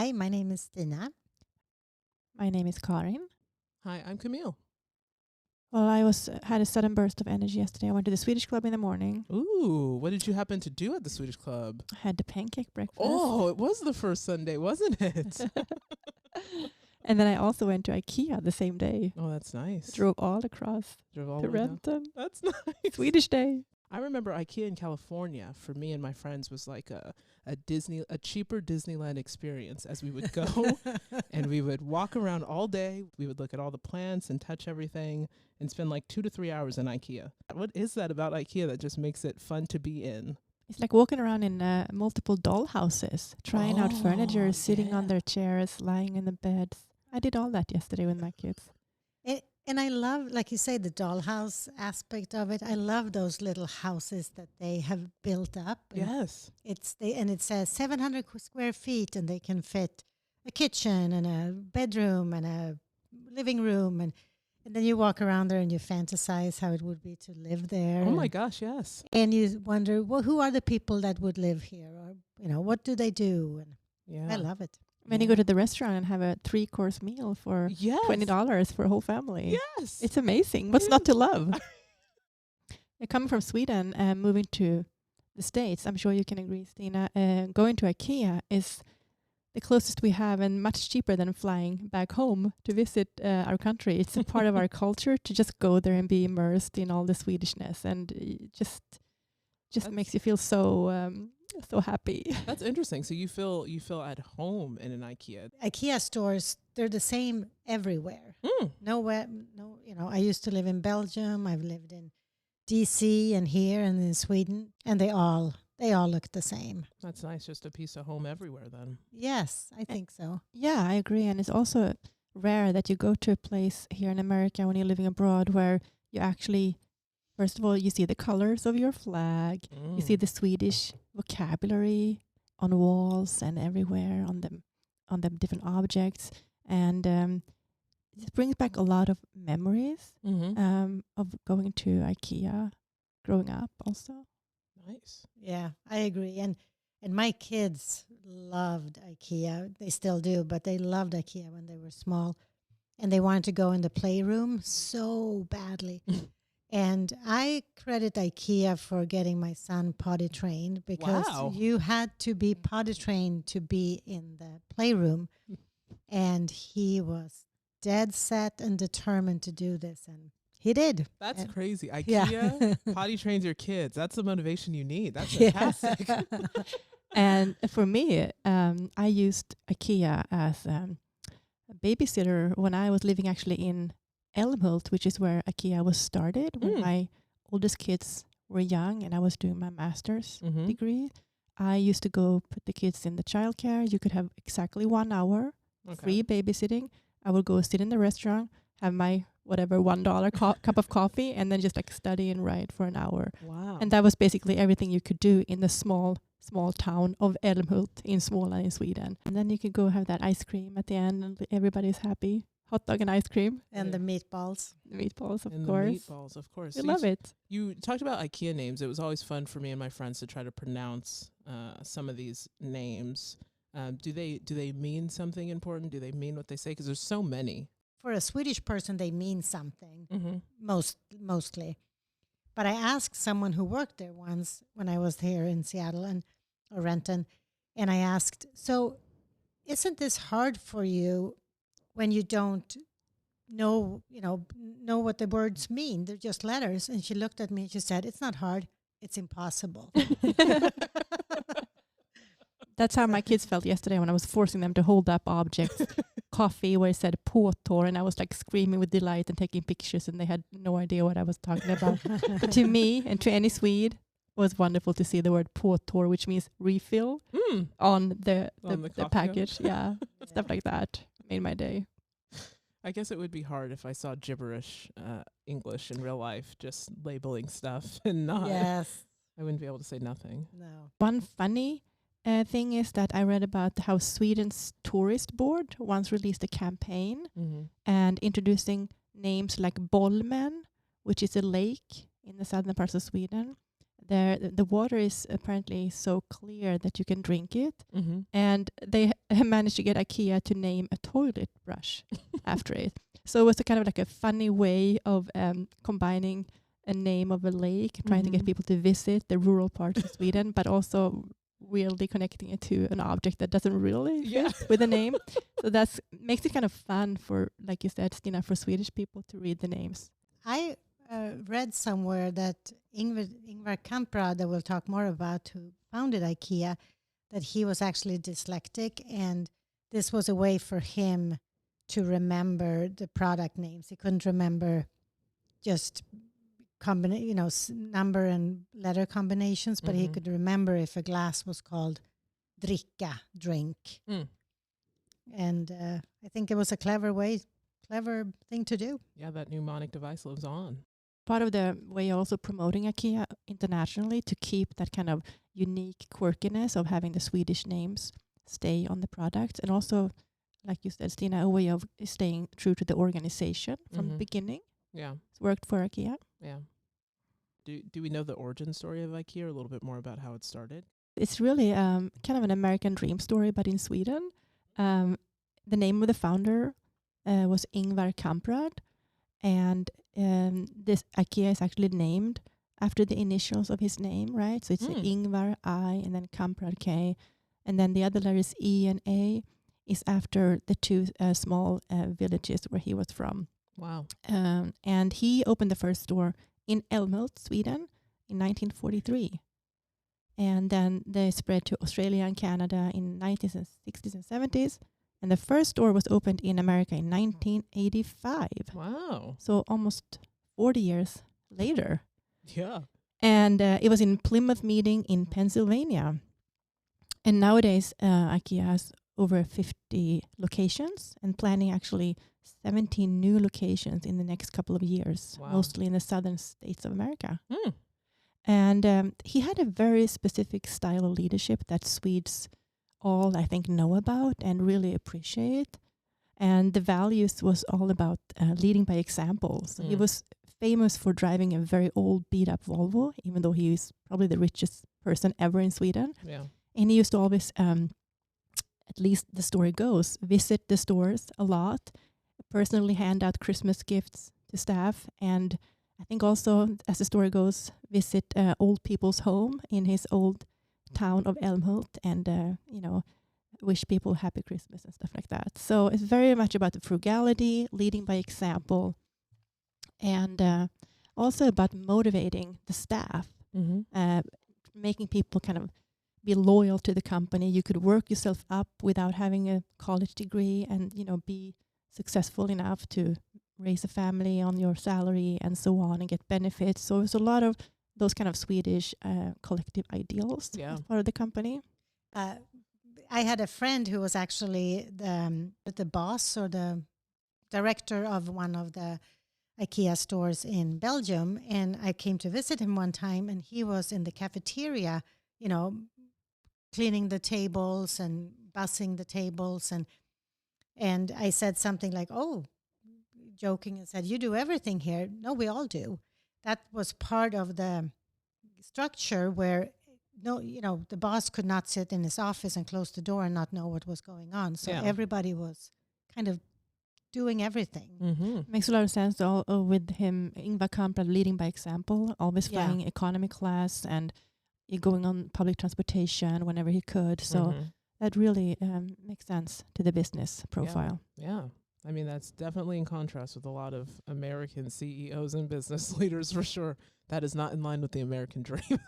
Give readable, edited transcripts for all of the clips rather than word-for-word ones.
Hi, my name is Stina. My name is Karin. Hi, I'm Camille. Well, I had a sudden burst of energy yesterday. I went to the Swedish club in the morning. Ooh, what did you happen to do at the Swedish club? I had the pancake breakfast. Oh, it was the first Sunday, wasn't it? And then I also went to Ikea the same day. Oh, that's nice. Drove all across Drove all to the way down. Renton. That's nice. Swedish day. I remember Ikea in California for me and my friends was like a cheaper Disneyland experience, as we would go and we would walk around all day. We would look at all the plants and touch everything and spend like 2 to 3 hours in Ikea. What is that about Ikea that just makes it fun to be in? It's like walking around in multiple doll houses, trying out furniture, sitting on yeah. their chairs, lying in the beds. I did all that yesterday with my kids. And I love, like you say, the dollhouse aspect of it. I love those little houses that they have built up. And Yes. it says 700 square feet, and they can fit a kitchen and a bedroom and a living room, and then you walk around there and you fantasize how it would be to live there. Oh my gosh, yes. And you wonder, well, who are the people that would live here, or what do they do? And Yeah. I love it. When you go to the restaurant and have a 3-course meal for Yes. $20 for a whole family. Yes. It's amazing. What's not to love? Coming from Sweden and moving to the States, I'm sure you can agree, Stina, going to Ikea is the closest we have and much cheaper than flying back home to visit our country. It's a part of our culture to just go there and be immersed in all the Swedishness, and it just makes you feel so happy. That's interesting. So you feel at home in an Ikea. IKEA stores, they're the same everywhere. Nowhere, I used to live in Belgium. I've lived in DC and here and in Sweden, and they all look the same. That's nice. Just a piece of home everywhere then. Yes, I think so. Yeah, I agree. And it's also rare that you go to a place here in America when you're living abroad where you actually, first of all, you see the colors of your flag. You see the Swedish vocabulary on walls and everywhere on the different objects. And it brings back a lot of memories of going to IKEA growing up also. Nice. Yeah, I agree. And my kids loved IKEA. They still do, but they loved IKEA when they were small. And they wanted to go in the playroom so badly. And I credit IKEA for getting my son potty trained, because you had to be potty trained to be in the playroom. And he was dead set and determined to do this. And he did. That's crazy. IKEA potty trains your kids. That's the motivation you need. That's fantastic. And for me, I used IKEA as a babysitter when I was living actually in Älmhult, which is where IKEA was started when my oldest kids were young and I was doing my master's degree. I used to go put the kids in the childcare. You could have exactly 1 hour free babysitting. I would go sit in the restaurant, have my whatever $1 cup of coffee, and then just like study and write for an hour. Wow. And that was basically everything you could do in the small town of Älmhult in Småland in Sweden. And then you could go have that ice cream at the end and everybody's happy. Hot dog and ice cream. And the meatballs. The meatballs, of and course. The meatballs, of course. I love it. You talked about IKEA names. It was always fun for me and my friends to try to pronounce some of these names. Do they mean something important? Do they mean what they say? Because there's so many. For a Swedish person, they mean something, mostly. But I asked someone who worked there once when I was here in Seattle or Renton, and I asked, so isn't this hard for you when you don't know what the words mean? They're just letters. And she looked at me and she said, it's not hard, it's impossible. That's how my kids felt yesterday when I was forcing them to hold up objects. Coffee where it said påtår, and I was like screaming with delight and taking pictures, and they had no idea what I was talking about. But to me and to any Swede, it was wonderful to see the word påtår, which means refill on the package. Yeah, stuff like that made my day. I guess it would be hard if I saw gibberish English in real life, just labeling stuff and not. Yes. I wouldn't be able to say nothing. No. One funny thing is that I read about how Sweden's tourist board once released a campaign and introducing names like Bolmen, which is a lake in the southern parts of Sweden. the water is apparently so clear that you can drink it. Mm-hmm. And they managed to get IKEA to name a toilet brush after it. So it was a kind of like a funny way of combining a name of a lake, trying to get people to visit the rural parts of Sweden, but also weirdly connecting it to an object that doesn't really fit with the name. So that's makes it kind of fun for, like you said, Stina, for Swedish people to read the names. I read somewhere that Ingvar Kamprad, that we'll talk more about, who founded IKEA, that he was actually dyslexic, and this was a way for him to remember the product names. He couldn't remember just number and letter combinations, but he could remember if a glass was called dricka, drink. And I think it was a clever thing to do. Yeah, that mnemonic device lives on. Part of the way also promoting IKEA internationally to keep that kind of unique quirkiness of having the Swedish names stay on the products, and also, like you said, Stina, a way of staying true to the organization from the beginning. Yeah. It's worked for IKEA. Yeah. Do we know the origin story of IKEA, or a little bit more about how it started? It's really kind of an American dream story, but in Sweden. The name of the founder was Ingvar Kamprad, and this IKEA is actually named after the initials of his name, right? So it's Ingvar I, and then Kamprad K, and then the other letters E and A is after the two small villages where he was from. Wow. And he opened the first store in Älmhult, Sweden, in 1943. And then they spread to Australia and Canada in 1960s and 70s. And the first store was opened in America in 1985. Wow. So almost 40 years later. Yeah. And it was in Plymouth Meeting in Pennsylvania. And nowadays, IKEA has over 50 locations and planning actually 17 new locations in the next couple of years, mostly in the southern states of America. And he had a very specific style of leadership that Swedes all, I think, know about and really appreciate. And the values was all about leading by example. So he was famous for driving a very old, beat-up Volvo, even though he was probably the richest person ever in Sweden. Yeah. And he used to always, at least the story goes, visit the stores a lot, personally hand out Christmas gifts to staff, and I think also, as the story goes, visit old people's home in his old town of Älmhult and, wish people happy Christmas and stuff like that. So it's very much about the frugality, leading by example, and also about motivating the staff, making people kind of be loyal to the company. You could work yourself up without having a college degree and, be successful enough to raise a family on your salary and so on and get benefits. So it's a lot of those kind of Swedish collective ideals as part of the company. I had a friend who was actually the boss or the director of one of the IKEA stores in Belgium, and I came to visit him one time, and he was in the cafeteria, cleaning the tables and bussing the tables, and I said something like, "Oh," joking, and said, "You do everything here." No, we all do. That was part of the structure where the boss could not sit in his office and close the door and not know what was going on. So everybody was kind of doing everything. Makes a lot of sense with him, Ingvar Kamprad, leading by example, always flying economy class and going on public transportation whenever he could. So that really makes sense to the business profile. Yeah. I mean, that's definitely in contrast with a lot of American CEOs and business leaders, for sure. That is not in line with the American dream.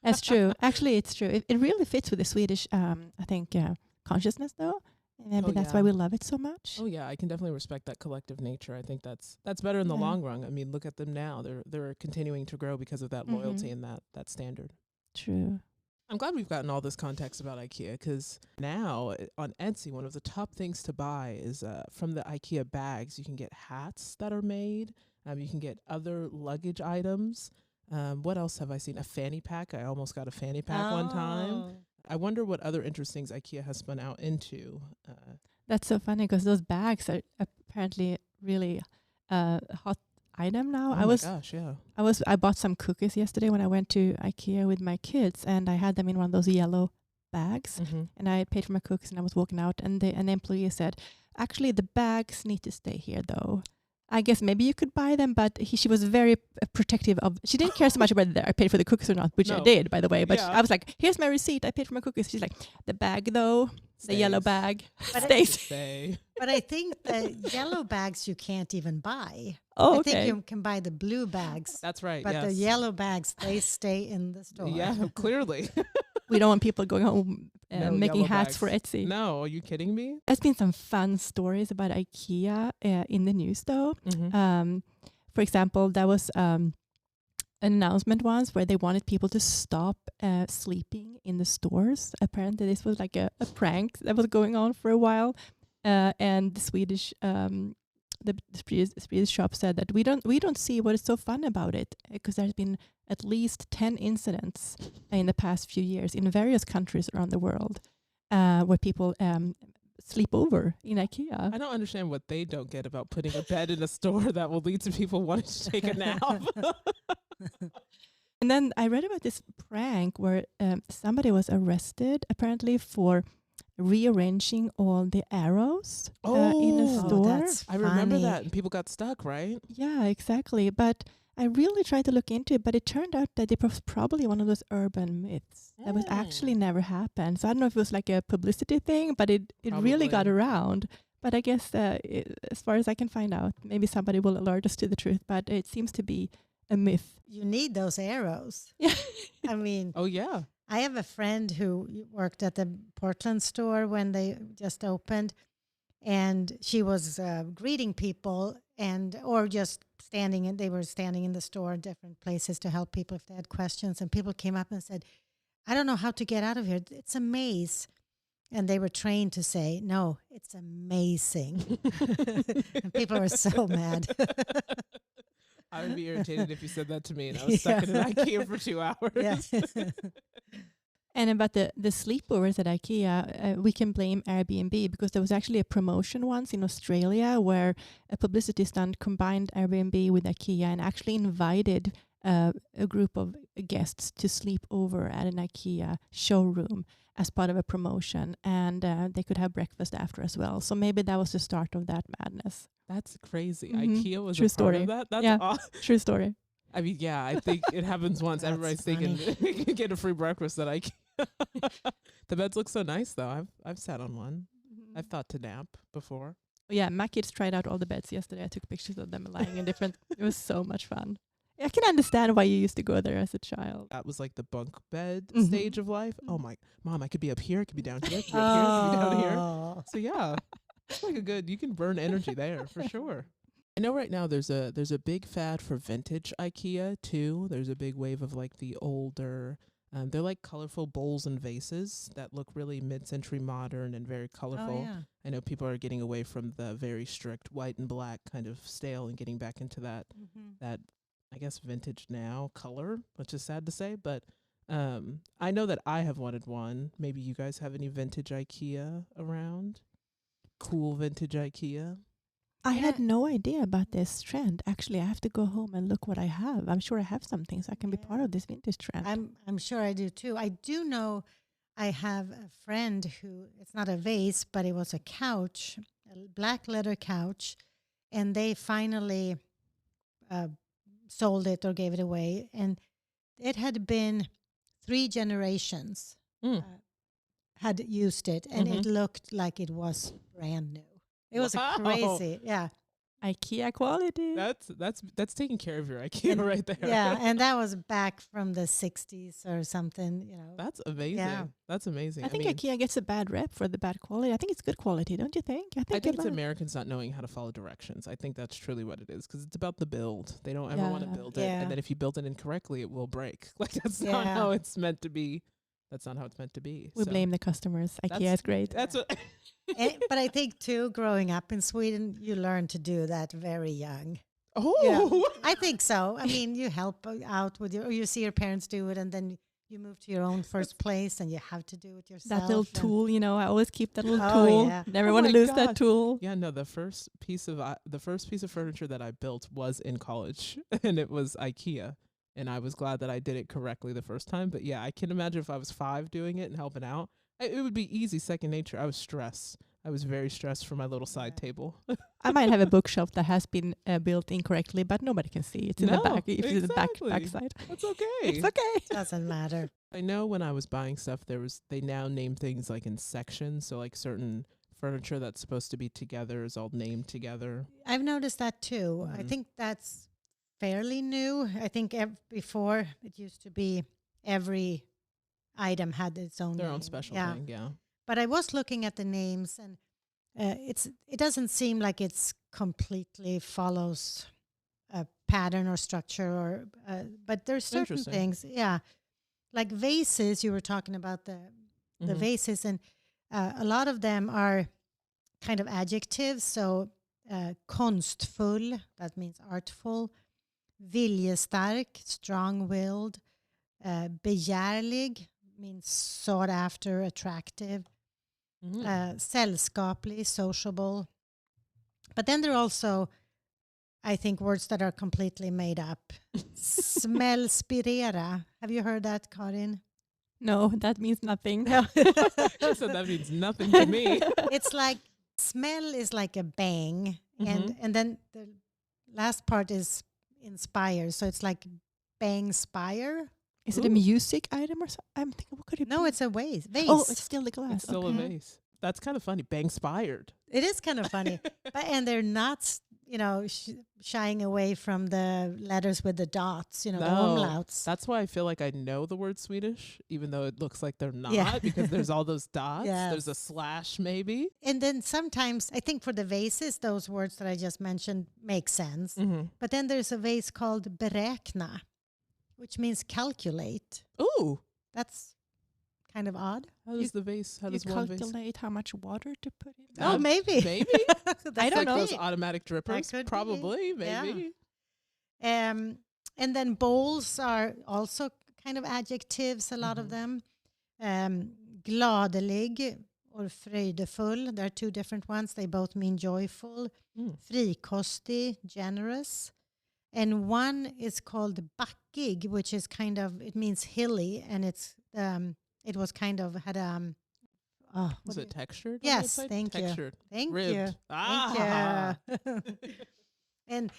That's true. Actually, it's true. It really fits with the Swedish, I think, consciousness, though. Maybe that's why we love it so much. Oh, yeah. I can definitely respect that collective nature. I think that's better in the long run. I mean, look at them now. They're continuing to grow because of that loyalty and that standard. True. I'm glad we've gotten all this context about IKEA, because now on Etsy, one of the top things to buy is from the IKEA bags, you can get hats that are made. You can get other luggage items. What else have I seen? A fanny pack. I almost got a fanny pack one time. I wonder what other interesting things IKEA has spun out into. That's so funny because those bags are apparently really hot buy them now. Oh my gosh, yeah. I bought some cookies yesterday when I went to IKEA with my kids, and I had them in one of those yellow bags. Mm-hmm. And I paid for my cookies, and I was walking out, and the employee said, "Actually, the bags need to stay here, though. I guess maybe you could buy them," but she was very protective of. She didn't care so much whether I paid for the cookies or not, which I No. did, by the way. But Yeah. I was like, "Here's my receipt. I paid for my cookies." She's like, "The bag, though, the yellow Stays. bag, But stays." Stay. But I think the yellow bags you can't even buy. Oh, I okay. think you can buy the blue bags, That's right. but yes. the yellow bags, they stay in the store. Yeah, clearly. We don't want people going home No making yellow hats bags. for Etsy. No, are you kidding me? There's been some fun stories about IKEA in the news, though. Mm-hmm. For example, there was an announcement once where they wanted people to stop sleeping in the stores. Apparently, this was like a prank that was going on for a while, and the Swedish shop said that we don't see what is so fun about it, because there's been at least 10 incidents in the past few years in various countries around the world where people sleep over in IKEA. I don't understand what they don't get about putting a bed in a store that will lead to people wanting to take a nap. And then I read about this prank where somebody was arrested apparently for rearranging all the arrows in a Oh, store. that's I remember funny. that, and people got stuck, right? Yeah, exactly. But I really tried to look into it, but it turned out that it was probably one of those urban myths that was actually never happened. So I don't know if it was like a publicity thing, but it really got Probably. around. But I guess as far as I can find out, maybe somebody will alert us to the truth, but it seems to be a myth. You need those arrows. Yeah. I mean, Oh, yeah. I have a friend who worked at the Portland store when they just opened, and she was greeting people or just standing, and they were standing in the store, different places to help people if they had questions. And people came up and said, "I don't know how to get out of here. It's a maze." And they were trained to say, "No, it's amazing." And people were so mad. I would be irritated if you said that to me and I was stuck in an IKEA for 2 hours. Yeah. And about the sleepovers at IKEA, we can blame Airbnb, because there was actually a promotion once in Australia where a publicity stunt combined Airbnb with IKEA and actually invited a group of guests to sleep over at an IKEA showroom as part of a promotion, and they could have breakfast after as well. So maybe that was the start of that madness. That's crazy. Mhm. IKEA was True a part story. of that? That's Yeah. awesome. True story. I mean, yeah, I think it happens once. That's Everybody's thinking they can get a free breakfast at IKEA. The beds look so nice, though. I've sat on one. I've thought to nap before. Yeah, my kids tried out all the beds yesterday. I took pictures of them lying in different. It was so much fun. I can understand why you used to go there as a child. That was like the bunk bed Mhm. stage of life. Oh my, Mom, I could be up here, I could be down here, I could be up here, I could be down here. Oh. So yeah, it's like you can burn energy there for sure. I know right now there's a big fad for vintage IKEA too. There's a big wave of like the older, they're like colorful bowls and vases that look really mid-century modern and very colorful. Oh, yeah. I know people are getting away from the very strict white and black kind of style and getting back into that I guess vintage now color, which is sad to say, but I know that I have wanted one. Maybe you guys have any vintage IKEA around? Cool vintage IKEA. I had no idea about this trend. Actually, I have to go home and look what I have. I'm sure I have something, so I can be part of this vintage trend. I'm sure I do too. I do know I have a friend who, it's not a vase, but it was a couch, a black leather couch, and they finally sold it or gave it away. And it had been 3 generations had used it, and it looked like it was brand new. It was Wow. crazy. Yeah. IKEA quality. That's taking care of your IKEA And- right there. Yeah. And that was back from the 60s or something, you know. That's amazing. Yeah. That's amazing. I think mean, IKEA gets a bad rep for the bad quality. I think it's good quality, don't you think? I think it's about- Americans not knowing how to follow directions. I think that's truly what it is, because it's about the build. They don't ever want to Yeah. build it, Yeah. and then if you build it incorrectly, it will break. Like that's not Yeah. how it's meant to be. That's not how it's meant to be. We So blame the customers. IKEA That's- is great. That's what. But I think too, growing up in Sweden, you learn to do that very young. Oh, Yeah. I think so. I mean, you help out with or you see your parents do it, and then you move to your own first place and you have to do it yourself. That little and- tool, I always keep that little Oh, tool. yeah. Never Oh want to my lose God. that tool. Yeah, no, the first piece of furniture that I built was in college, and it was IKEA. And I was glad that I did it correctly the first time. But yeah, I can imagine if I was 5 doing it and helping out, it would be easy, second nature. I was stressed. I was very stressed for my little side Yeah. table. I might have a bookshelf that has been built incorrectly, but nobody can see. It's in the No, back. It's in the exactly. backside. That's okay. It's okay. Doesn't matter. I know when I was buying stuff, they now name things like in sections. So like certain furniture that's supposed to be together is all named together. I've noticed that too. I Mhm. think that's fairly new. I think before it used to be every item had its own Their name. own special Yeah. thing, yeah. But I was looking at the names, and it doesn't seem like it's completely follows a pattern or structure, or but there's certain Interesting. things, yeah, like vases. You were talking about the Mhm. vases, and a lot of them are kind of adjectives. So konstfull, that means artful. Viljestark, strong-willed. Begärlig means sought after, attractive. Mhm. Sällskaplig, sociable. But then there are also, I think, words that are completely made up. Smällspirera. Have you heard that, Karin? No, that means nothing. She said that means nothing to me. It's like smell is like a bang, Mhm. and then the last part is inspire. So it's like bang spire. Is it a Ooh. music item or something? I'm thinking, what could it be? No, it's a vase. Oh, it's still the glass. It's still okay. a vase. That's kind of funny. Bang-spired. It is kind of funny, and they're not, shying away from the letters with the dots. The No. umlauts. That's why I feel like I know the word Swedish, even though it looks like they're not, Yeah. because there's all those dots. Yes. There's a slash maybe. And then sometimes I think for the vases, those words that I just mentioned make sense. Mm-hmm. But then there's a vase called beräkna, which means calculate. Ooh. That's kind of odd. How does the vase, how You does one vase? calculate how much water to put in. Oh, maybe. Maybe. That I don't could know. Those be. automatic drippers. could be. Probably, maybe. And then bowls are also kind of adjectives, a lot of them. Gladelig or fröjdefull. There are 2 different ones. They both mean joyful. Mm. Frikostig, generous. And one is called backig, which is kind of, it means hilly, and it was kind of had Was it textured? on the Yes, outside? thank you. Textured. Thank Ribbed. you. Ah. Thank you.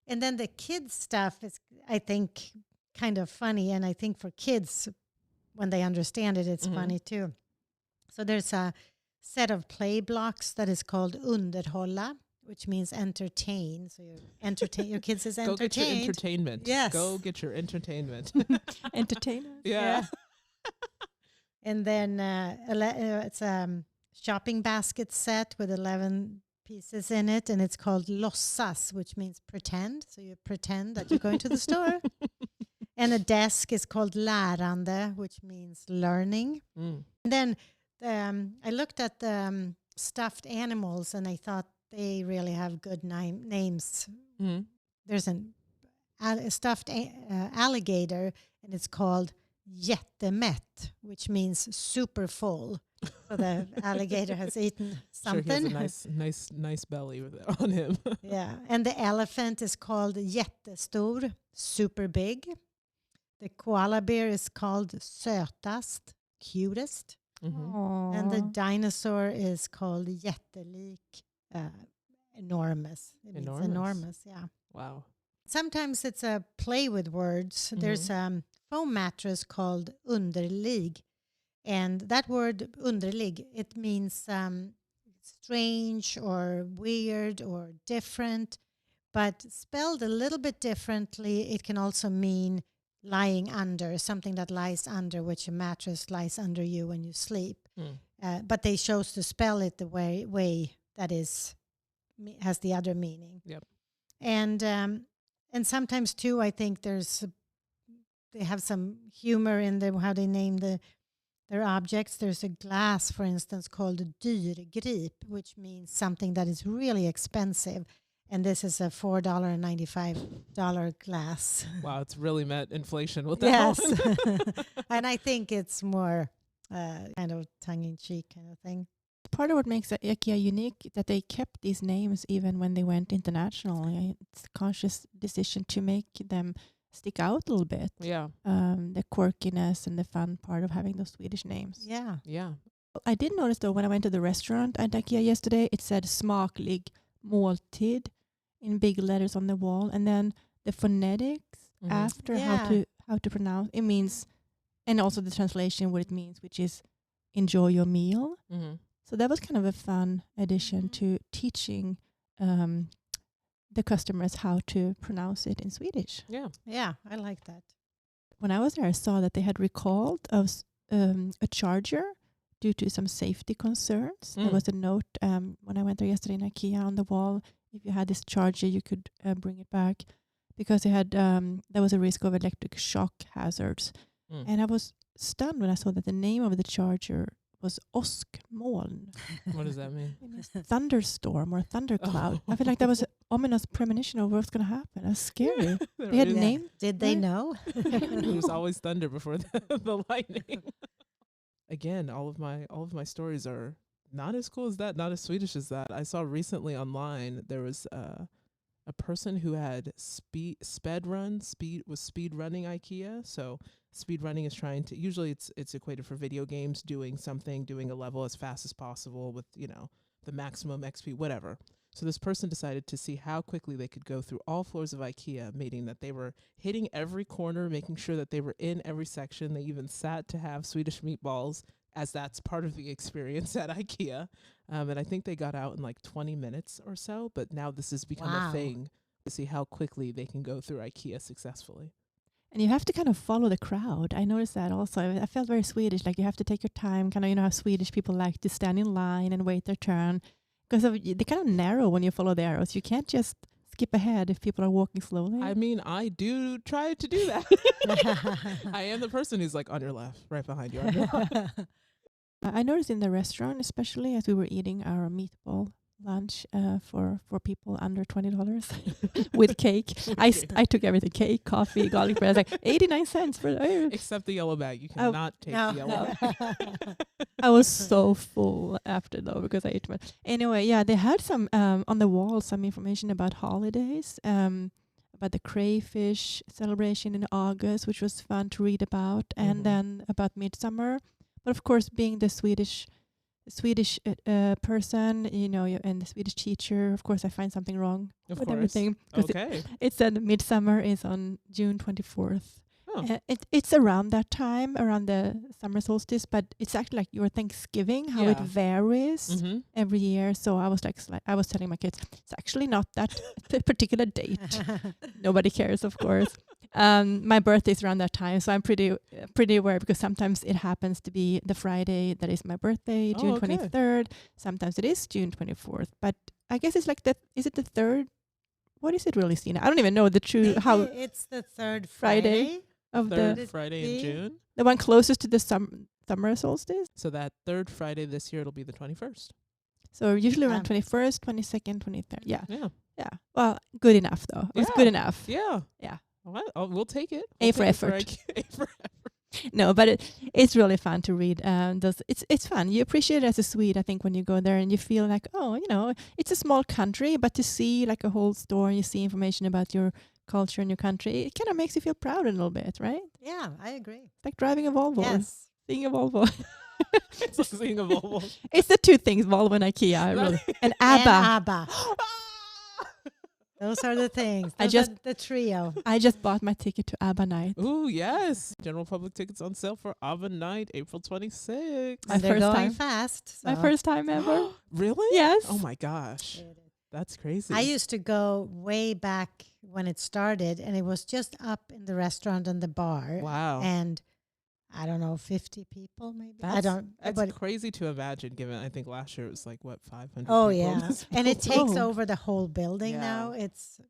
And then the kids stuff is, I think, kind of funny, and I think for kids, when they understand it, it's Mhm. funny too. So there's a set of play blocks that is called underhålla, which means entertain. So you entertain your kids is Go get your entertained. entertainment. Yes. Go get your entertainment. Entertainers. yeah. And then it's a shopping basket set with 11 pieces in it, and it's called låtsas, which means pretend. So you pretend that you're going to the store. And a desk is called lärande, which means learning. Mm. And then I looked at the stuffed animals, and I thought they really have good names. Mm. There's a stuffed alligator, and it's called jättemätt, which means super full. So the alligator has eaten Sure, something. he has a nice belly with it on him. Yeah, and the elephant is called jättestor, super big. The koala bear is called sötast, cutest. Mm-hmm. And the dinosaur is called jättelik, enormous. It means Enormous. enormous, yeah. Wow. Sometimes it's a play with words. There's a foam mattress called underlig. And that word underlig, it means strange or weird or different. But spelled a little bit differently, it can also mean lying under, something that lies under, which a mattress lies under you when you sleep. Mm. But they chose to spell it the way that has the other meaning. Yep. And sometimes too, I think they have some humor in how they name their objects. There's a glass, for instance, called dyrgrip, which means something that is really expensive. And this is a $4.95 glass. Wow, it's really met inflation with that Yes. one. And I think it's more kind of tongue-in-cheek kind of thing. Part of what makes IKEA unique that they kept these names even when they went international. It's a conscious decision to make them stick out a little bit. Yeah. The quirkiness and the fun part of having those Swedish names. Yeah. Yeah. I did notice though when I went to the restaurant at IKEA yesterday, it said smaklig måltid in big letters on the wall, and then the phonetics after how to pronounce it means, and also the translation what it means, which is enjoy your meal. Mm-hmm. So that was kind of a fun addition to teaching the customers how to pronounce it in Swedish. Yeah. Yeah, I like that. When I was there, I saw that they had recalled a charger due to some safety concerns. There was a note when I went there yesterday in IKEA on the wall. If you had this charger, you could bring it back because they had there was a risk of electric shock hazards. And I was stunned when I saw that the name of the charger was åskmoln. What does that mean? It means thunderstorm or thundercloud. I feel like that was an ominous premonition of what's going to happen. That's scary. They had named. Did they know? There's always thunder before the lightning. Again, all of my stories are not as cool as that, not as Swedish as that. I saw recently online there was a person who had speed running IKEA. So speed running is trying to, usually it's equated for video games, doing a level as fast as possible with, the maximum XP, whatever. So this person decided to see how quickly they could go through all floors of IKEA, meaning that they were hitting every corner, making sure that they were in every section. They even sat to have Swedish meatballs, as that's part of the experience at IKEA. And I think they got out in like 20 minutes or so, but now this has become a thing to see how quickly they can go through IKEA successfully. And you have to kind of follow the crowd. I noticed that also. I felt very Swedish, like you have to take your time, kind of, how Swedish people like to stand in line and wait their turn. Because they kind of narrow when you follow the arrows. You can't just skip ahead if people are walking slowly. I mean, I do try to do that. I am the person who's like on your left, right behind you. I noticed in the restaurant, especially as we were eating our meatball lunch for people under $20 with cake. I took everything: cake, coffee, garlic bread. I was like 89 cents for except the yellow bag. You cannot take the yellow bag. I was so full after though because I ate too much. Anyway, yeah, they had some on the wall some information about holidays, about the crayfish celebration in August, which was fun to read about, and then about midsummer. But of course, being the Swedish person, and the Swedish teacher, of course, I find something wrong with everything. Okay. It said midsummer is on June 24th. Oh. It's around that time, around the summer solstice, but it's actually like your Thanksgiving, how it varies every year. So I was I was telling my kids, it's actually not that particular date. Nobody cares, of course. My birthday is around that time, so I'm pretty aware because sometimes it happens to be the Friday that is my birthday, June 23rd. Sometimes it is June 24th, but I guess it's like that. Is it the third? What is it really, Stina? I don't even know the true how. It's the third Friday of third Friday in June. The one closest to the summer solstice. So that third Friday this year, it'll be the 21st. So usually around 21st, 22nd, 23rd. Yeah. Yeah. Well, good enough though. It's good enough. Yeah. Yeah. Well, we'll take it. A for effort. No, but it's really fun to read. It's fun. You appreciate it as a Swede, I think, when you go there and you feel like, it's a small country, but to see like a whole store and you see information about your culture and your country, it kind of makes you feel proud a little bit, right? Yeah, I agree. It's like driving a Volvo. Yes. Seeing a Volvo. It's like seeing a Volvo. It's the two things, Volvo and IKEA. Really. And ABBA. And ABBA. Those are the things. Those are the trio. I just bought my ticket to ABBA night. Ooh, yes. General public tickets on sale for ABBA night, April 26th. And they're going fast. My first time ever. Really? Yes. Oh my gosh. That's crazy. I used to go way back when it started, and it was just up in the restaurant and the bar. Wow. And I don't know, 50 people maybe. That's crazy to imagine, given I think last year it was like, 500 Oh, people yeah. And it takes over the whole building now.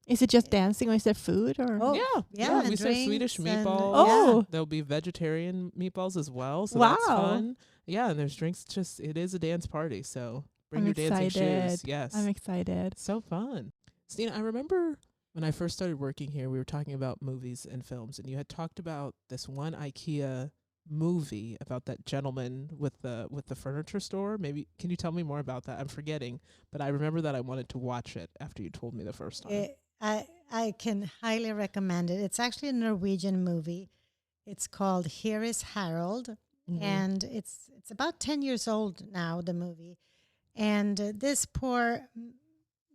Is it just dancing or is there food? Or? Oh, yeah. We serve Swedish meatballs. Oh. There'll be vegetarian meatballs as well. So wow. That's fun. Yeah, and there's drinks. It is a dance party. So bring your dancing shoes. Yes. I'm excited. So fun. Stina, I remember when I first started working here, we were talking about movies and films, and you had talked about this one IKEA movie about that gentleman with the furniture store. Maybe can you tell me more about that? I'm forgetting, but I remember that I wanted to watch it after you told me the first time. I can highly recommend it. It's actually a Norwegian movie. It's called Here is Harold, and it's about 10 years old now, the movie. And this poor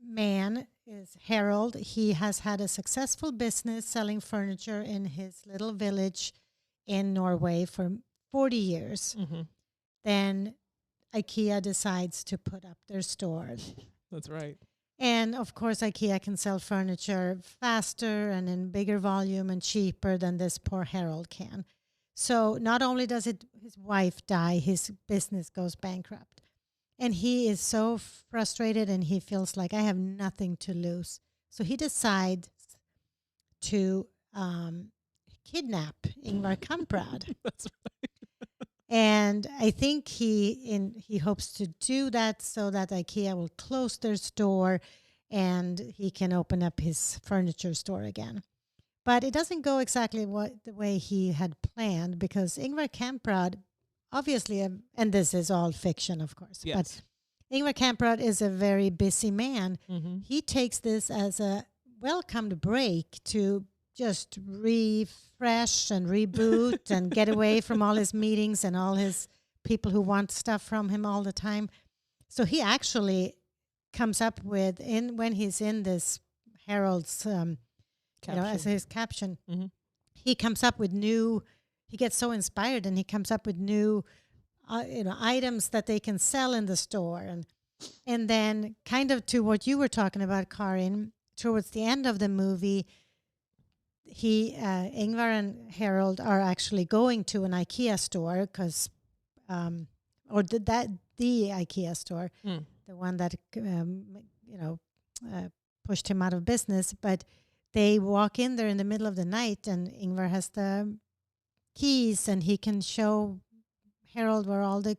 man is Harold. He has had a successful business selling furniture in his little village in Norway for 40 years. Then IKEA decides to put up their store. That's right. And of course, IKEA can sell furniture faster and in bigger volume and cheaper than this poor Harold can. So not only does his wife die, his business goes bankrupt. And he is so frustrated and he feels like I have nothing to lose. So he decides to kidnap Ingvar Kamprad. That's right. And I think he hopes to do that so that IKEA will close their store and he can open up his furniture store again. But it doesn't go exactly the way he had planned, because Ingvar Kamprad, obviously, and this is all fiction, of course, Yes. but Ingvar Kamprad is a very busy man. Mm-hmm. He takes this as a welcomed break to just refresh and reboot and get away from all his meetings and all his people who want stuff from him all the time. So he actually comes up with, when he's in this Harold's, as his caption, he comes up with he gets so inspired and he comes up with new, items that they can sell in the store. And then kind of to what you were talking about, Karin, towards the end of the movie, Ingvar and Harold are actually going to an IKEA store the IKEA store, the one that pushed him out of business. But they walk in there in the middle of the night, and Ingvar has the keys, and he can show Harold where all the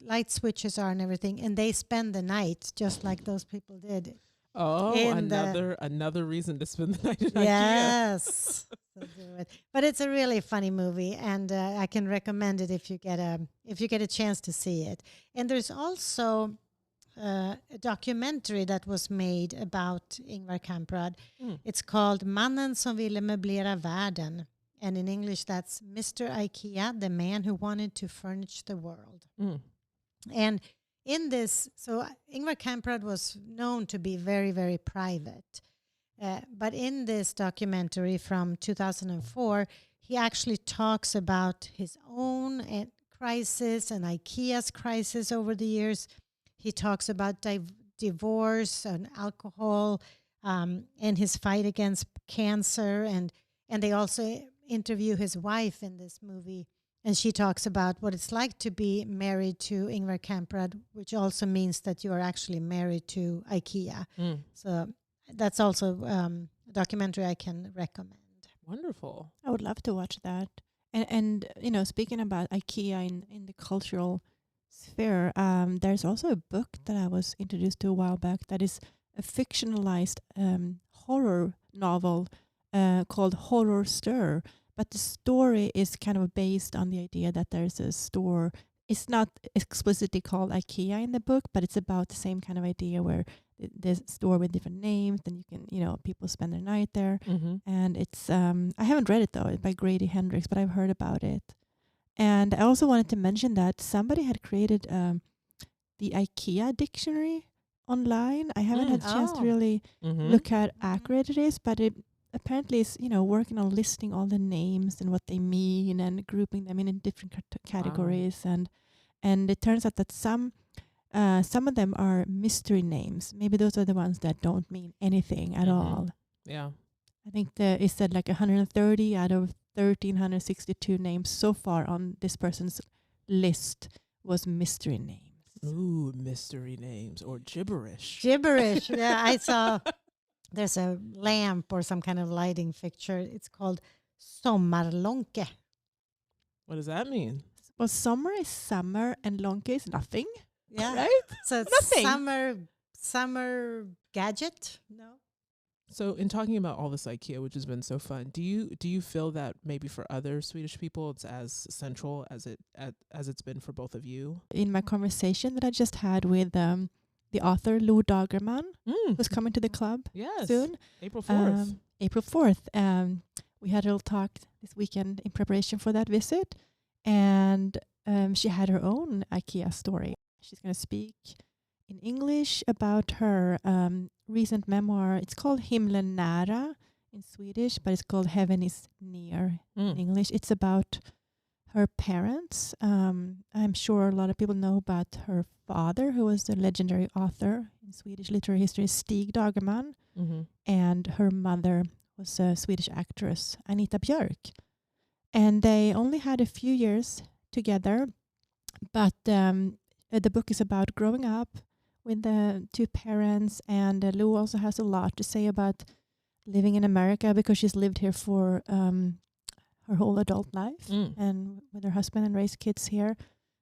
light switches are and everything. And they spend the night just like those people did. Oh, another reason to spend the night in IKEA. Yes. So do it. But it's a really funny movie, and I can recommend it if you get a chance to see it. And there's also a documentary that was made about Ingvar Kamprad. It's called Mannen som ville möblera världen. And in English, that's Mr. IKEA, the man who wanted to furnish the world. And in this, so Ingvar Kamprad was known to be very, very private. But in this documentary from 2004, he actually talks about his own crisis and IKEA's crisis over the years. He talks about divorce and alcohol, and his fight against cancer. And they also interview his wife in this movie. And she talks about what it's like to be married to Ingvar Kamprad, which also means that you are actually married to IKEA. So that's also a documentary I can recommend. Wonderful. I would love to watch that. And speaking about IKEA in the cultural sphere, there's also a book that I was introduced to a while back that is a fictionalized horror novel called Horror Stir. But the story is kind of based on the idea that there's a store. It's not explicitly called IKEA in the book, but it's about the same kind of idea where there's a store with different names, and you can, people spend their night there. And it's, I haven't read it though, it's by Grady Hendrix, but I've heard about it. And I also wanted to mention that somebody had created the IKEA dictionary online. I haven't had a chance to really look how accurate it is, but it apparently is, working on listing all the names and what they mean and grouping them in different categories. Wow. And it turns out that some of them are mystery names. Maybe those are the ones that don't mean anything at all. Yeah. I think it said like 130 out of 1,362 names so far on this person's list was mystery names. Ooh, mystery names or gibberish. Gibberish. Yeah, I saw there's a lamp or some kind of lighting fixture. It's called sommarlonke. What does that mean? Well, summer is summer and lonke is nothing. Yeah. Right? So it's nothing. summer gadget? No. So, in talking about all this IKEA, which has been so fun, do you feel that maybe for other Swedish people it's as central as it's been for both of you? In my conversation that I just had with the author Lo Dagerman, who's coming to the club Yes, soon, April 4th. April 4th. We had a little talk this weekend in preparation for that visit, and she had her own IKEA story. She's going to speak in English about her recent memoir. It's called Himlen nära in Swedish, but it's called Heaven is Near in English. It's about her parents. I'm sure a lot of people know about her father, who was the legendary author in Swedish literary history, Stig Dagerman, and her mother was a Swedish actress, Anita Björk. And they only had a few years together, but the book is about growing up with the two parents, and Lou also has a lot to say about living in America because she's lived here for her whole adult life and with her husband and raised kids here.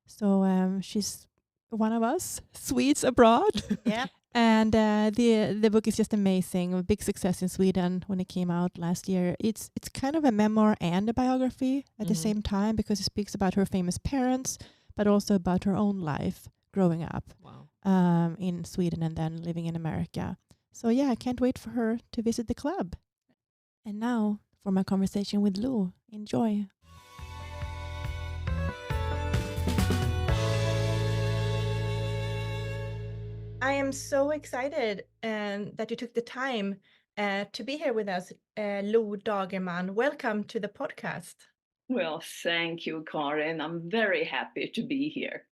So she's one of us Swedes abroad. Yeah. And the book is just amazing. A big success in Sweden when it came out last year. It's kind of a memoir and a biography at the same time because it speaks about her famous parents, but also about her own life growing up in Sweden and then living in America. So yeah, I can't wait for her to visit the club. And now for my conversation with Lou. Enjoy. I am so excited that you took the time to be here with us, Lo Dagerman. Welcome to the podcast. Well, thank you, Karin. I'm very happy to be here.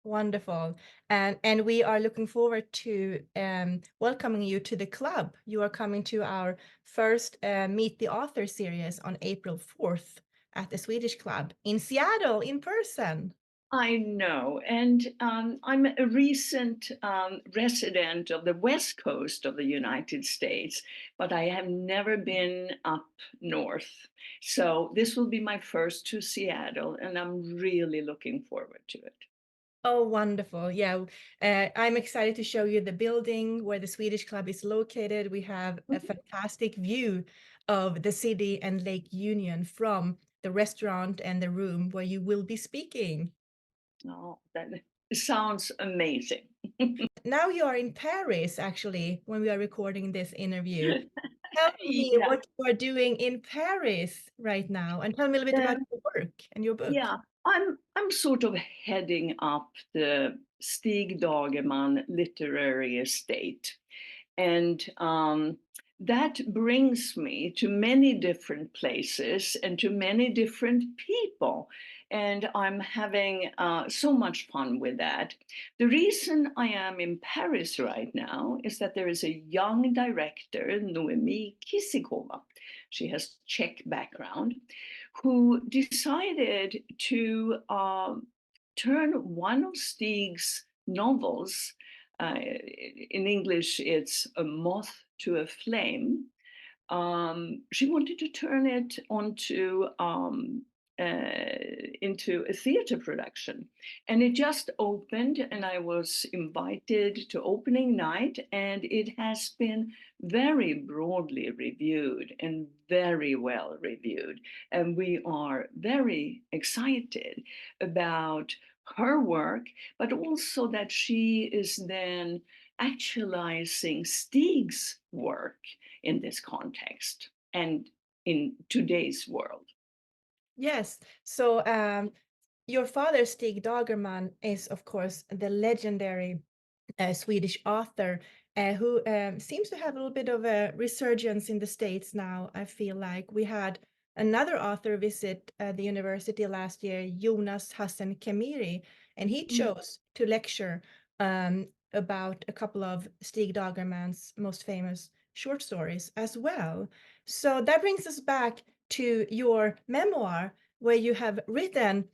Wonderful. And we are looking forward to welcoming you to the club. You are coming to our first Meet the Author series on April 4th at the Swedish Club in Seattle in person. I know, and I'm a recent resident of the West Coast of the United States, but I have never been up north. So this will be my first to Seattle, and I'm really looking forward to it. Oh, wonderful. Yeah. I'm excited to show you the building where the Swedish Club is located. We have a fantastic view of the city and Lake Union from the restaurant and the room where you will be speaking. Oh, that sounds amazing. Now you are in Paris, actually, when we are recording this interview. Tell me what you are doing in Paris right now, and tell me a little bit about your work and your book. Yeah, I'm sort of heading up the Stig Dagerman literary estate. And that brings me to many different places and to many different people. And I'm having so much fun with that. The reason I am in Paris right now is that there is a young director, Noemi Kisikova. She has Czech background, who decided to turn one of Stig's novels, in English it's A Moth to a Flame. She wanted to turn it into a theater production, and it just opened, and I was invited to opening night, and it has been very broadly reviewed and very well reviewed, and we are very excited about her work, but also that she is then actualizing Stig's work in this context and in today's world. Yes. So your father, Stig Dagerman, is, of course, the legendary Swedish author who seems to have a little bit of a resurgence in the States now. I feel like we had another author visit the university last year, Jonas Hassan Kemiri, and he chose to lecture about a couple of Stig Dagerman's most famous short stories as well. So that brings us back to your memoir, where you have written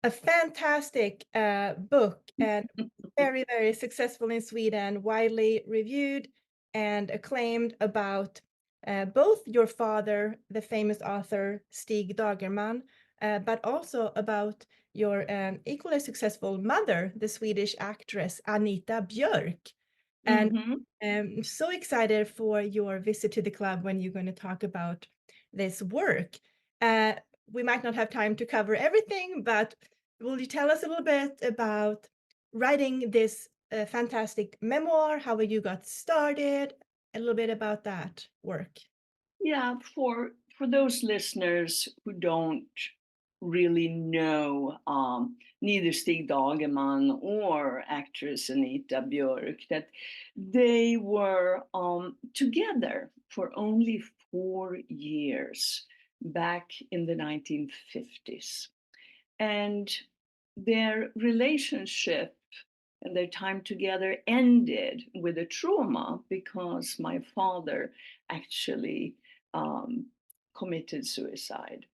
a fantastic book and very, very successful in Sweden, widely reviewed and acclaimed about both your father, the famous author Stig Dagerman, but also about your equally successful mother, the Swedish actress Anita Björk. And Mhm. I'm so excited for your visit to the club when you're going to talk about this work. Uh, we might not have time to cover everything, but will you tell us a little bit about writing this fantastic memoir, how you got started, a little bit about that work? Yeah, for those listeners who don't really know neither Stig Dagerman or actress Anita Björk, that they were together for only 4 years back in the 1950s. And their relationship and their time together ended with a trauma because my father actually um, committed suicide.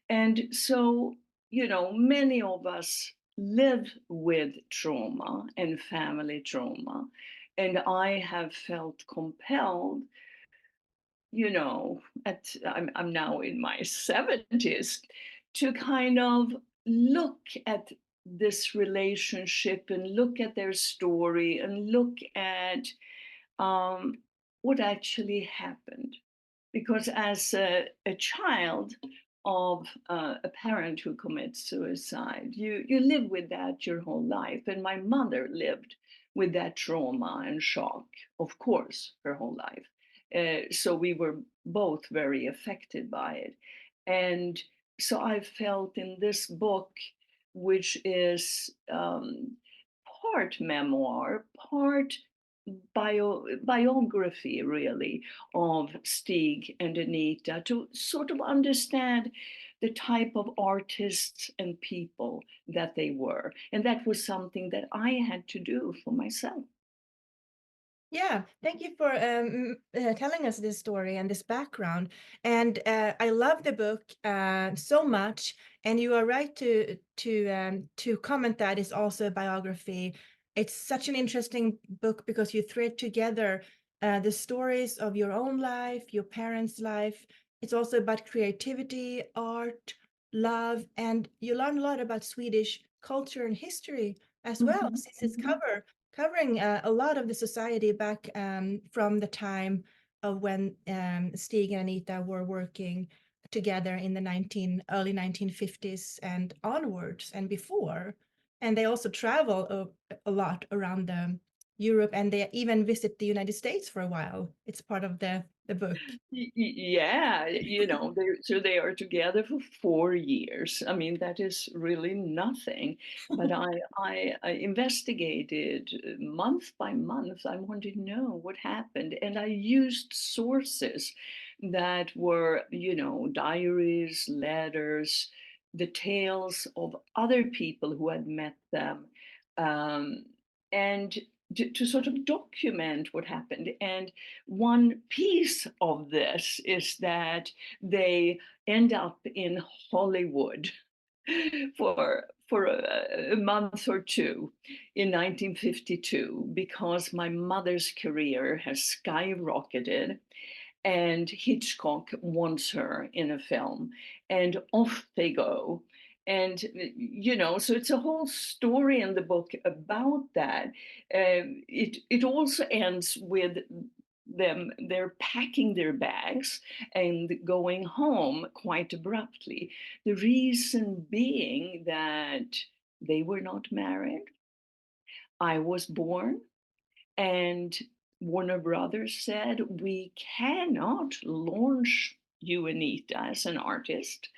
And so, many of us live with trauma and family trauma. And I have felt compelled, I'm now in my 70s, to kind of look at this relationship and look at their story and look at um, what actually happened. Because as a child of a parent who commits suicide, you live with that your whole life. And my mother lived with that trauma and shock, of course, her whole life. So we were both very affected by it. And so I felt in this book, which is part memoir, part biography, really, of Stig and Anita, to sort of understand the type of artists and people that they were. And that was something that I had to do for myself. Yeah, thank you for telling us this story and this background. And I love the book so much. And you are right to comment that it's also a biography. It's such an interesting book because you thread together the stories of your own life, your parents' life. It's also about creativity, art, love, and you learn a lot about Swedish culture and history as well, Mhm, since it's mhm. covering a lot of the society back from the time of when Stig and Anita were working together in the early 1950s and onwards and before. And they also travel a lot around Europe, and they even visit the United States for a while. It's part of the book. Yeah, they are together for 4 years. I mean, that is really nothing. But I investigated month by month. I wanted to know what happened, and I used sources that were, diaries, letters, the tales of other people who had met them, um, and to sort of document what happened. And one piece of this is that they end up in Hollywood for a month or two in 1952 because my mother's career has skyrocketed and Hitchcock wants her in a film, and off they go. And so it's a whole story in the book about that. It also ends with they're packing their bags and going home quite abruptly. The reason being that they were not married. I was born, and Warner Brothers said, we cannot launch you, Anita, as an artist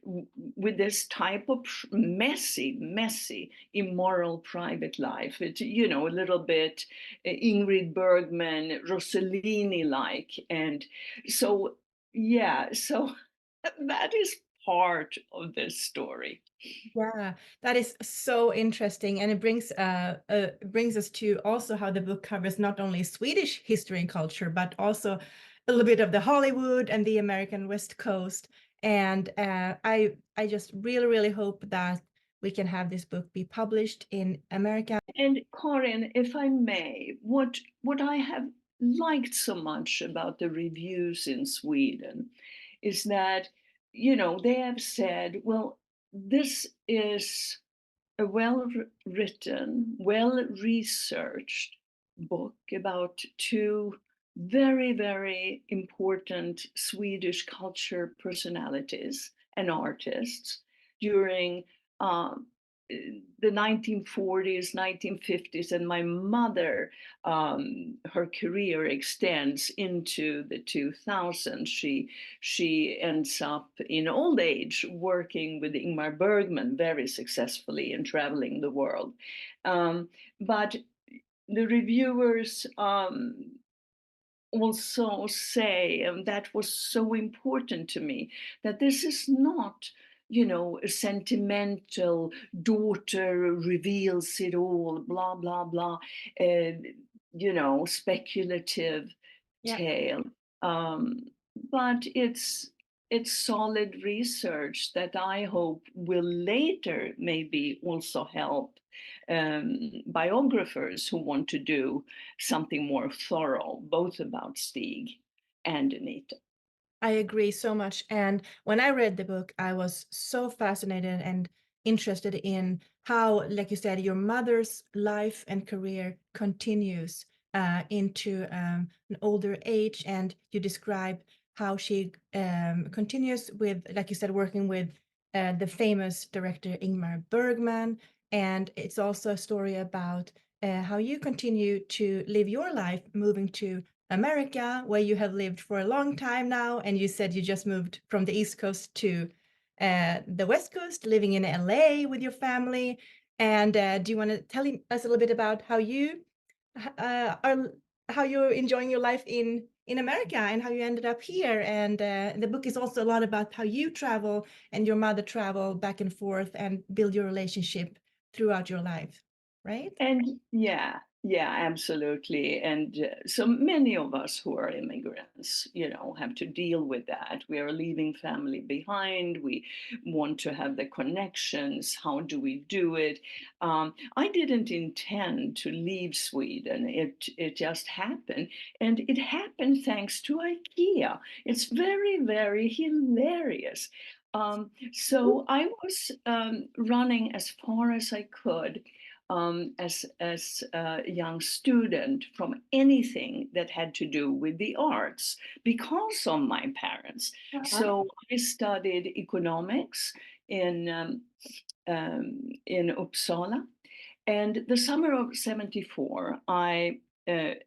with this type of messy, immoral private life. It's, a little bit Ingrid Bergman, Rossellini like. And so, yeah, so that is part of this story. Yeah, that is so interesting, and it brings us to also how the book covers not only Swedish history and culture, but also a little bit of the Hollywood and the American West Coast. And I just really hope that we can have this book be published in America. And Karin, if I may, what I have liked so much about the reviews in Sweden is that, they have said, well, this is a well written, well researched book about two very, very important Swedish culture personalities and artists during um, the 1940s, 1950s, and my mother, her career extends into the 2000s. She ends up in old age working with Ingmar Bergman very successfully and traveling the world. But the reviewers also say, and that was so important to me, that this is not, a sentimental daughter reveals it all, blah, blah, blah, uh, speculative Yeah. tale. Um, but it's solid research that I hope will later maybe also help biographers who want to do something more thorough, both about Stig and Anita. I agree so much. And when I read the book, I was so fascinated and interested in how, like you said, your mother's life and career continues into an older age. And you describe how she continues with, like you said, working with the famous director Ingmar Bergman. And it's also a story about how you continue to live your life, moving to America, where you have lived for a long time now, and you said you just moved from the East Coast to the West Coast, living in LA with your family. And do you want to tell us a little bit about how you are, how you're enjoying your life in America and how you ended up here? And the book is also a lot about how you travel and your mother travel back and forth and build your relationship throughout your life, right? And yeah, absolutely. And so many of us who are immigrants, have to deal with that. We are leaving family behind. We want to have the connections. How do we do it? I didn't intend to leave Sweden. It just happened, and it happened thanks to IKEA. It's very, very hilarious. So I was running as far as I could as a young student from anything that had to do with the arts because of my parents. So I studied economics in Uppsala, and the summer of '74, I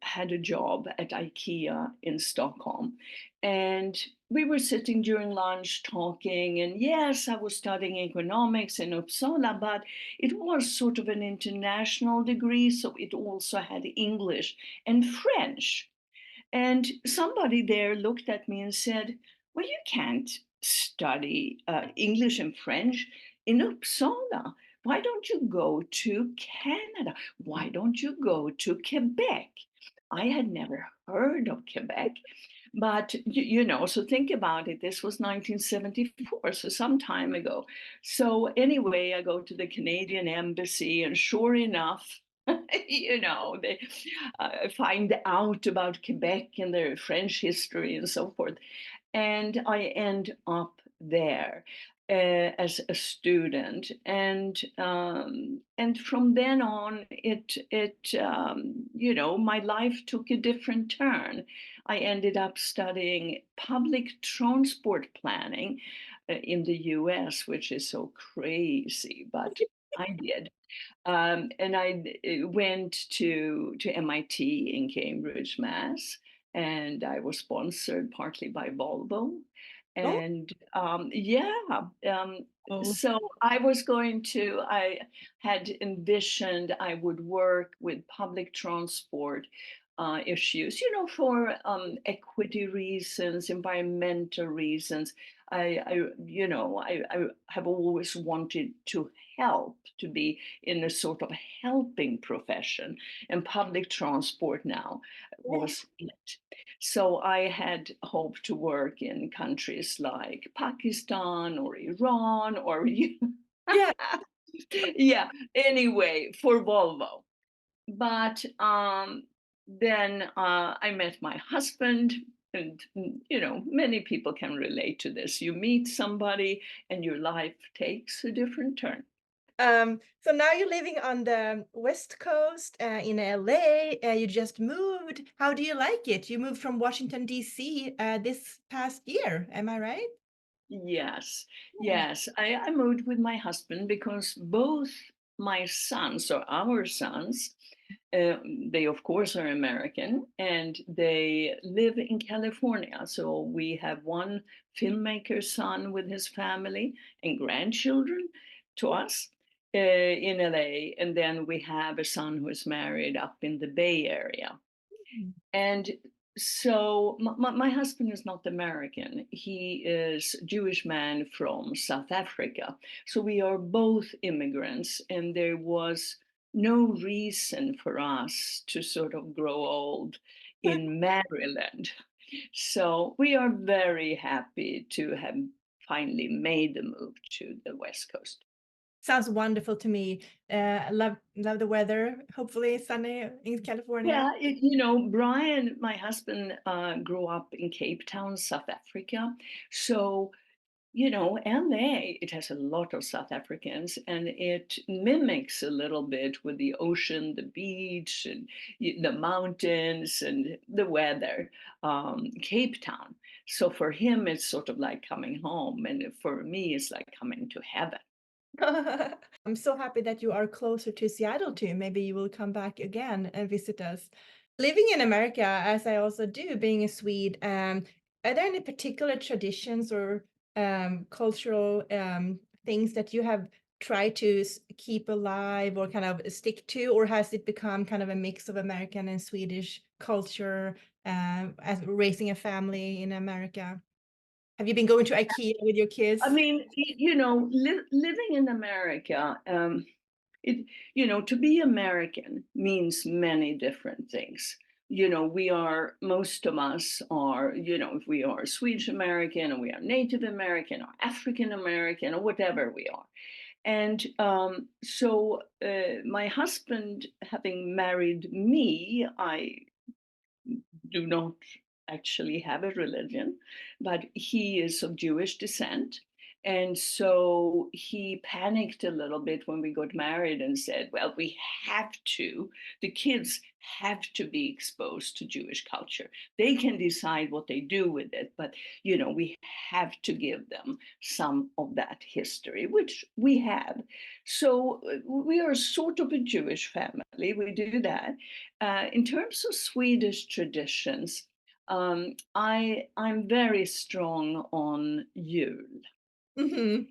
had a job at IKEA in Stockholm. And we were sitting during lunch talking. And yes, I was studying economics in Uppsala, but it was sort of an international degree. So it also had English and French. And somebody there looked at me and said, "Well, you can't study English and French in Uppsala. Why don't you go to Canada? Why don't you go to Quebec?" I had never heard of Quebec. But, so think about it. This was 1974, so some time ago. So anyway, I go to the Canadian embassy, and sure enough, they find out about Quebec and their French history and so forth. And I end up there as a student, and from then on, my life took a different turn. I ended up studying public transport planning in the U.S., which is so crazy, but I did. And I went to MIT in Cambridge, Mass, and I was sponsored partly by Volvo. Oh, And Oh, so I had envisioned I would work with public transport issues, for equity reasons, environmental reasons. I have always wanted to help, to be in a sort of helping profession, and public transport now yeah. was it. So I had hoped to work in countries like Pakistan or Iran or Yeah. yeah, anyway, for Volvo. But then I met my husband, and many people can relate to this. You meet somebody, and your life takes a different turn. So now you're living on the West Coast in LA. You just moved. How do you like it? You moved from Washington, D.C. This past year. Am I right? Yes, Yeah. yes. I moved with my husband because both my sons, or our sons, they of course are American and they live in California. So we have one filmmaker son with his family and grandchildren to us in LA. And then we have a son who is married up in the Bay Area. Mm. And so my husband is not American. He is a Jewish man from South Africa. So we are both immigrants, and there was no reason for us to sort of grow old in Maryland. So we are very happy to have finally made the move to the West Coast. Sounds wonderful to me. Love the weather. Hopefully sunny in California. Yeah, Brian, my husband, grew up in Cape Town, South Africa. So, LA, it has a lot of South Africans and it mimics a little bit with the ocean, the beach, and the mountains and the weather, Cape Town. So for him, it's sort of like coming home. And for me, it's like coming to heaven. I'm so happy that you are closer to Seattle too. Maybe you will come back again and visit us. Living in America, as I also do, being a Swede, are there any particular traditions or cultural things that you have tried to keep alive or kind of stick to, or has it become kind of a mix of American and Swedish culture as raising a family in America? Have you been going to IKEA with your kids? I mean, living in America, to be American means many different things. Most of us are, if we are Swedish American or we are Native American or African American or whatever we are. And so my husband, having married me, I do not actually have a religion, but he is of Jewish descent. And so he panicked a little bit when we got married and said, well, the kids have to be exposed to Jewish culture. They can decide what they do with it, but, we have to give them some of that history, which we have. So we are sort of a Jewish family. We do that. In terms of Swedish traditions, I'm very strong on Yule. Mhm.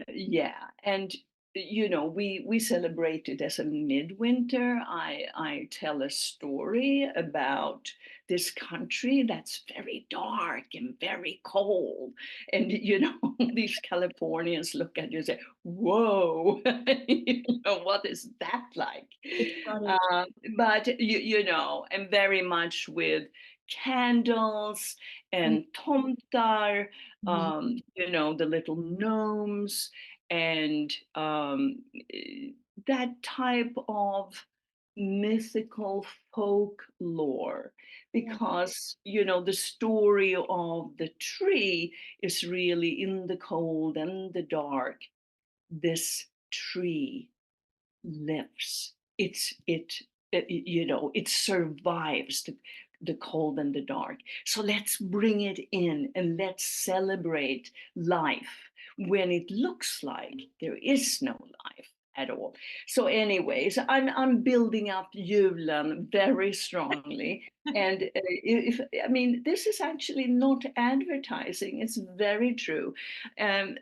Yeah, and we celebrate it as a midwinter. I tell a story about this country that's very dark and very cold, and these Californians look at you and say, "Whoa, what is that like?" Exotic. Uh, but and very much with candles and tomtar, Mhm. the little gnomes, and that type of mythical folklore, Yeah. because the story of the tree is really in the cold and the dark. This tree lives. It survives the cold and the dark. So let's bring it in and let's celebrate life when it looks like there is no life at all. So, anyways, I'm building up Julen very strongly. And this is actually not advertising, it's very true.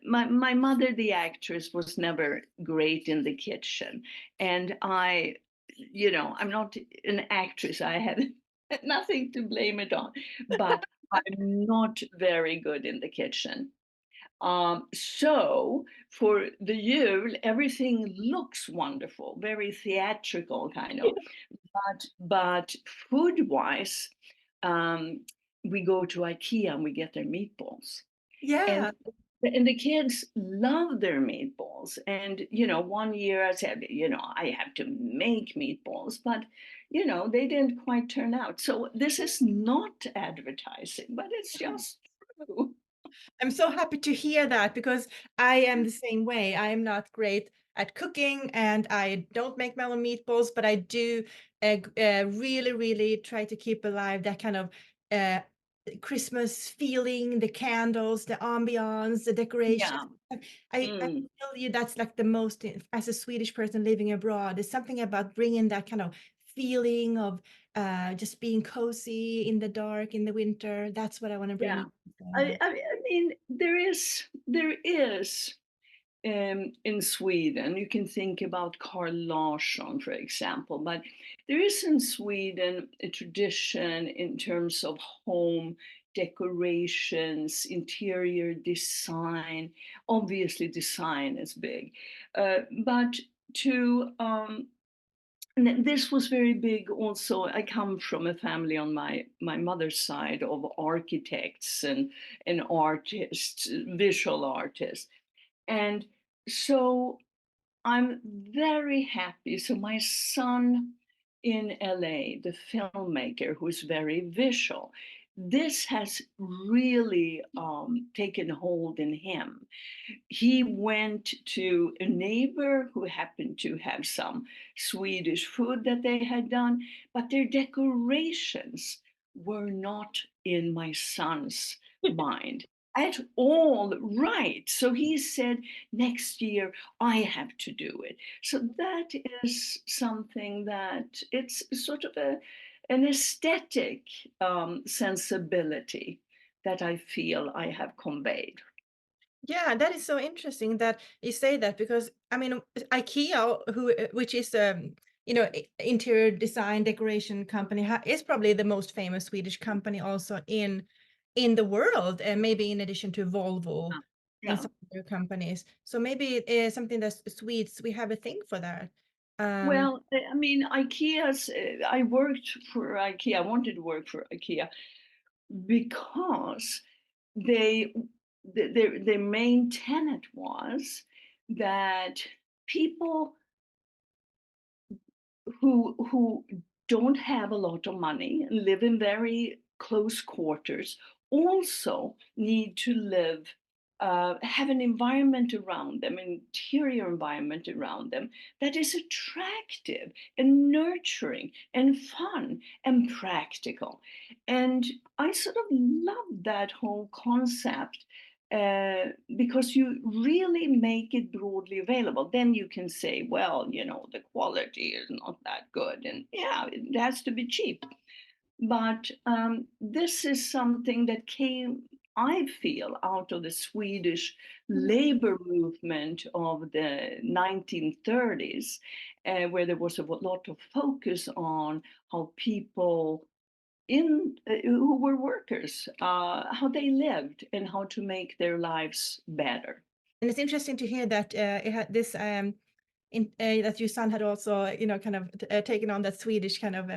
My mother, the actress, was never great in the kitchen. And I'm not an actress. I have nothing to blame it on, but I'm not very good in the kitchen. So for the Yule, everything looks wonderful, very theatrical kind of. But food-wise, we go to IKEA and we get their meatballs. Yeah. And the kids love their meatballs. And, one year I said, I have to make meatballs, but, they didn't quite turn out. So this is not advertising, but it's just true. I'm so happy to hear that because I am the same way. I am not great at cooking, and I don't make my own meatballs, but I do really, really try to keep alive that kind of Christmas feeling, the candles, the ambiance, the decorations. Yeah. I tell you, that's like the most, as a Swedish person living abroad, there's something about bringing that kind of feeling of just being cozy in the dark in the winter. That's what I want to bring. Yeah. I mean, there is in Sweden, you can think about Carl Larsson, for example, but there is in Sweden a tradition in terms of home decorations, interior design. Obviously, design is big, but to and this was very big also. I come from a family on my mother's side of architects and artists, visual artists. And so I'm very happy. So my son in LA, the filmmaker who's very visual, this has really taken hold in him. He went to a neighbor who happened to have some Swedish food that they had done, but their decorations were not in my son's mind at all right. So he said, next year I have to do it. So that is something that it's sort of an aesthetic sensibility that I feel I have conveyed. Yeah, that is so interesting that you say that, because I mean, IKEA, which is interior design decoration company, is probably the most famous Swedish company also in the world, and maybe in addition to Volvo and Yeah. some other companies. So maybe it is something that Swedes, we have a thing for that. Well, I mean, IKEA's, I worked for IKEA. I wanted to work for IKEA because they, their main tenet was that people who don't have a lot of money and live in very close quarters also need to live, have an environment around them, an interior environment around them that is attractive and nurturing and fun and practical. And I sort of love that whole concept, because you really make it broadly available. Then you can say, well, the quality is not that good, and yeah, it has to be cheap. But this is something that came, I feel, out of the Swedish labor movement of the 1930s, where there was a lot of focus on how people who were workers, how they lived and how to make their lives better. And it's interesting to hear that it had this that your son had also, kind of taken on that Swedish kind of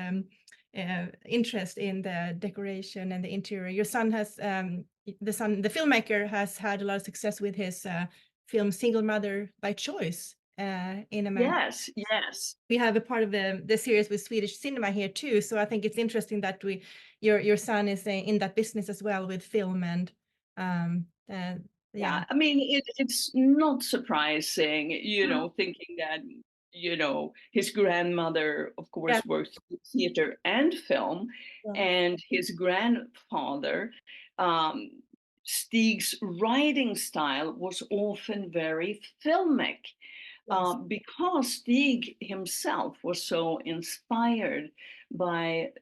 interest in the decoration and the interior. Your son has, the filmmaker, has had a lot of success with his film Single Mother by Choice in America. Yes, yes. We have a part of the series with Swedish cinema here too. So I think it's interesting that your son is in that business as well with film and Yeah, I mean, it's not surprising, Mm. thinking that, his grandmother, of Yeah. course, worked in theater and film, Yeah. and his grandfather, Stig's writing style was often very filmic, Yes. because Stig himself was so inspired by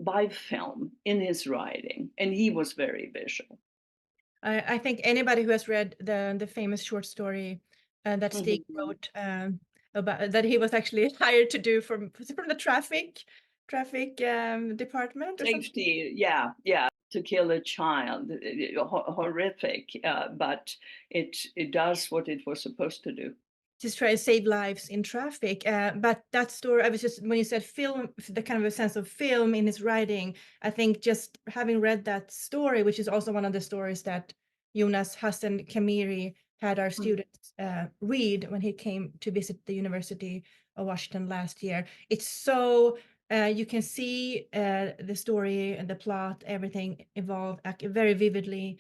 by film in his writing, and he was very visual. I think anybody who has read the famous short story that Stig Mhm. wrote about that he was actually hired to do was it from the traffic department or something? Safety, yeah, yeah. To kill a child, horrific, but it does what it was supposed to do. Just try to save lives in traffic. But that story, I was just, when you said film, the kind of a sense of film in his writing, I think just having read that story, which is also one of the stories that Jonas Hassan Kamiri had our students read when he came to visit the University of Washington last year. It's so, you can see the story and the plot, everything evolved very vividly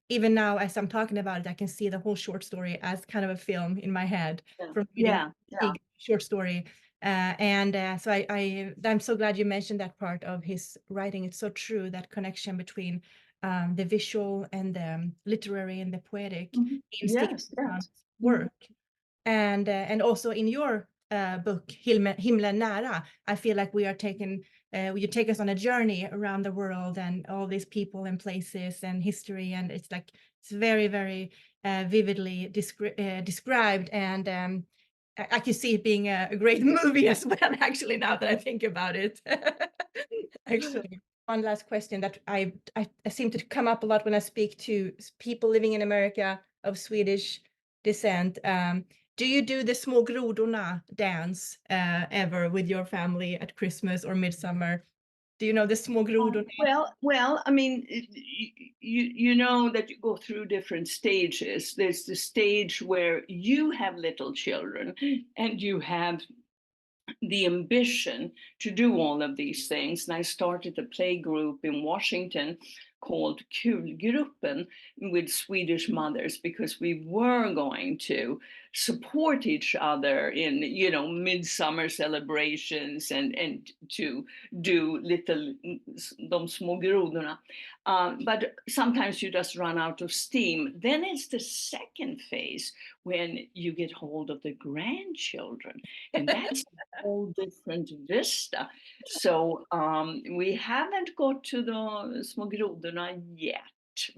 even now as I'm talking about it, I can see the whole short story as kind of a film in my head from reading Yeah. the short story. So I'm so glad you mentioned that part of his writing. It's so true, that connection between the visual and the literary and the poetic in Stig Yes. Dagerman's Yes. work. And also in your book, Himlen nära, I feel like we are taking, you take us on a journey around the world and all these people and places and history. And it's like, it's very, very vividly described. And I can see it being a great movie as well, actually, now that I think about it. Actually, one last question that I seem to come up a lot when I speak to people living in America of Swedish descent. Do you do the små grodorna dance ever with your family at Christmas or midsummer? Do you know the små grodorna? Well, I mean, you know that you go through different stages. There's the stage where you have little children and you have the ambition to do all of these things. And I started a play group in Washington called Kulgruppen with Swedish mothers, because we were going to support each other in, midsummer celebrations and to do little de små grodorna. But sometimes you just run out of steam. Then it's the second phase when you get hold of the grandchildren, and that's a whole different vista. So we haven't got to the små grodorna yet,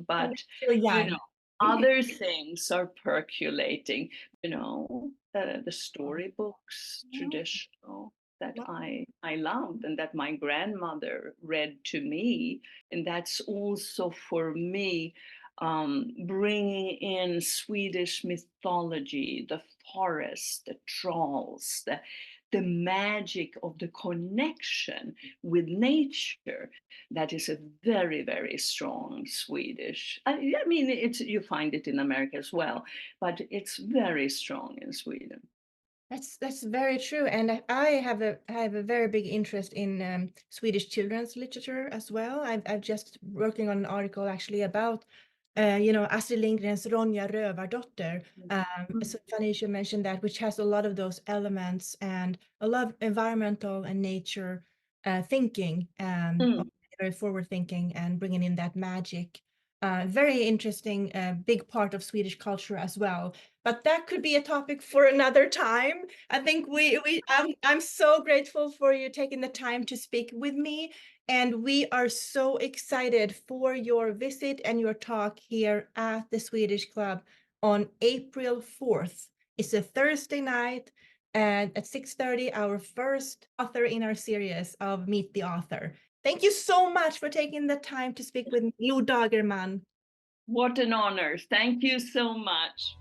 but So young. other things are percolating. The storybooks, traditional, that I loved and that my grandmother read to me, and that's also for me bringing in Swedish mythology, the forest, the trolls, the magic of the connection with nature. That is a very, very strong Swedish. I mean, you find it in America as well, but it's very strong in Sweden. That's very true, and I have a very big interest in Swedish children's literature as well. I've just working on an article actually about Astrid Lindgren's Ronja Rövardotter. So funny you should mention that, which has a lot of those elements and a lot of environmental and nature thinking, very forward thinking, and bringing in that magic. Very interesting, big part of Swedish culture as well. But that could be a topic for another time. I think I'm so grateful for you taking the time to speak with me. And we are so excited for your visit and your talk here at the Swedish Club on April 4th. It's a Thursday night, and at 6:30, our first author in our series of Meet the Author. Thank you so much for taking the time to speak with me, Lo Dagerman. What an honor. Thank you so much.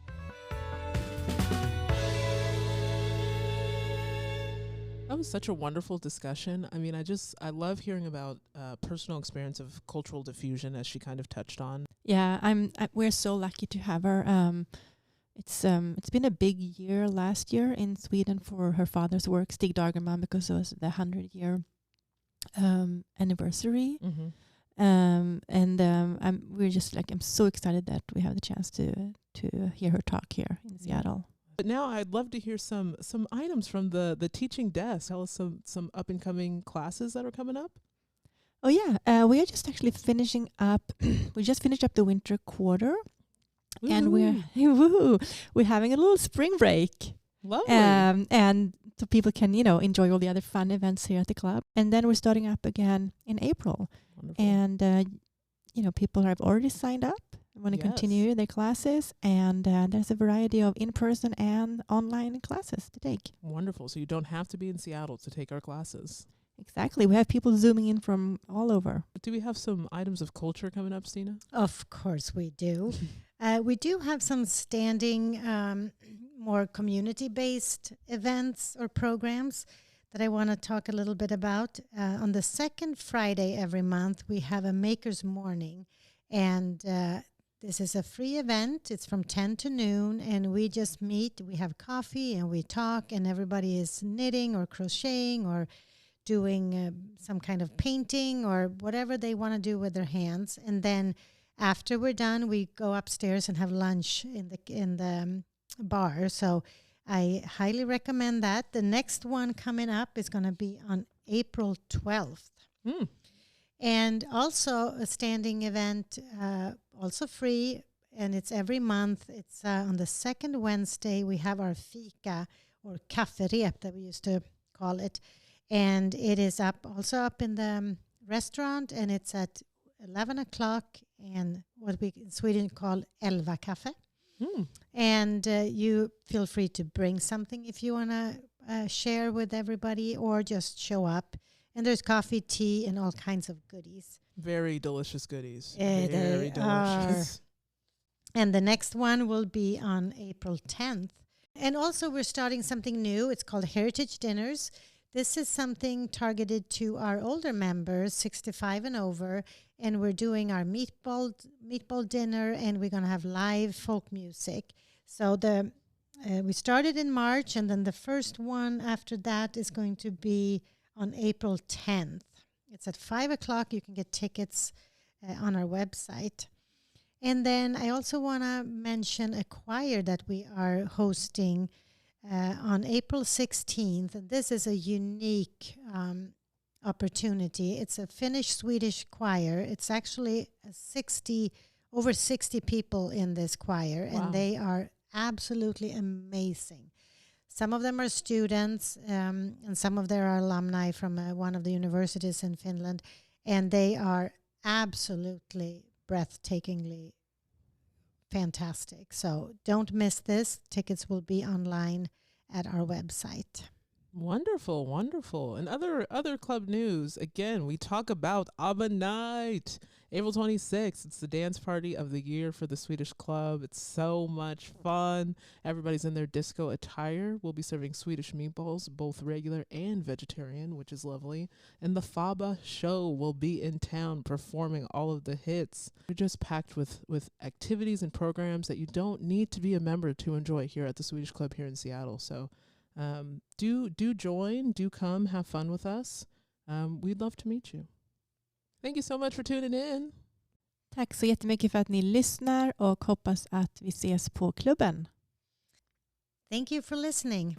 That was such a wonderful discussion. I mean, I love hearing about personal experience of cultural diffusion, as she kind of touched on. Yeah, we're so lucky to have her. It's been a big year last year in Sweden for her father's work, Stig Dagerman, because it was the 100-year anniversary. Mm-hmm. I'm so excited that we have the chance to hear her talk here in Seattle. But now I'd love to hear some items from the teaching desk. Tell us some up and coming classes that are coming up. Oh yeah, we are just actually finishing up. We just finished up the winter quarter, and we're having a little spring break. Lovely. And so people can enjoy all the other fun events here at the club. And then we're starting up again in April. Wonderful. And people have already signed up, want to continue their classes, and there's a variety of in-person and online classes to take. Wonderful. So you don't have to be in Seattle to take our classes. Exactly. We have people zooming in from all over. Do we have some items of culture coming up, Stina? Of course we do. We do have some standing, more community-based events or programs that I want to talk a little bit about. On the second Friday every month, we have a Maker's Morning. And this is a free event. It's from 10 to noon, and we just meet. We have coffee, and we talk, and everybody is knitting or crocheting or doing some kind of painting or whatever they want to do with their hands. And then After we're done, we go upstairs and have lunch in the bar. So I highly recommend that. The next one coming up is going to be on April 12th. And also a standing event, also free, and it's every month. It's on the second Wednesday. We have our fika, or kafferep that we used to call it. And it is also up in the restaurant, and it's at 11 o'clock, and what we in Sweden call 11 kaffe. And you feel free to bring something if you want to share with everybody, or just show up. And there's coffee, tea, and all kinds of goodies. Very delicious goodies. Very delicious. And the next one will be on April 10th. And also we're starting something new. It's called Heritage Dinners. This is something targeted to our older members, 65 and over. And we're doing our meatball dinner, and we're going to have live folk music. So we started in March, and then the first one after that is going to be on April 10th. It's at 5 o'clock. You can get tickets on our website. And then I also want to mention a choir that we are hosting on April 16th. And this is a unique opportunity. It's a Finnish-Swedish choir. It's actually over 60 people in this choir, and they are absolutely amazing. Some of them are students, and some of them are alumni from one of the universities in Finland, and they are absolutely breathtakingly fantastic. So don't miss this. Tickets will be online at our website. Wonderful, wonderful. And other club news, again, we talk about ABBA Night, April 26th. It's the dance party of the year for the Swedish club. It's so much fun. Everybody's in their disco attire. We'll be serving Swedish meatballs, both regular and vegetarian, which is lovely. And the FABA show will be in town performing all of the hits. We're just packed with activities and programs that you don't need to be a member to enjoy here at the Swedish Club here in Seattle. So do join, do come, have fun with us. We'd love to meet you. Thank you so much for tuning in. Tack så jättemycket för att ni lyssnar, och hoppas att vi ses på klubben. Thank you for listening.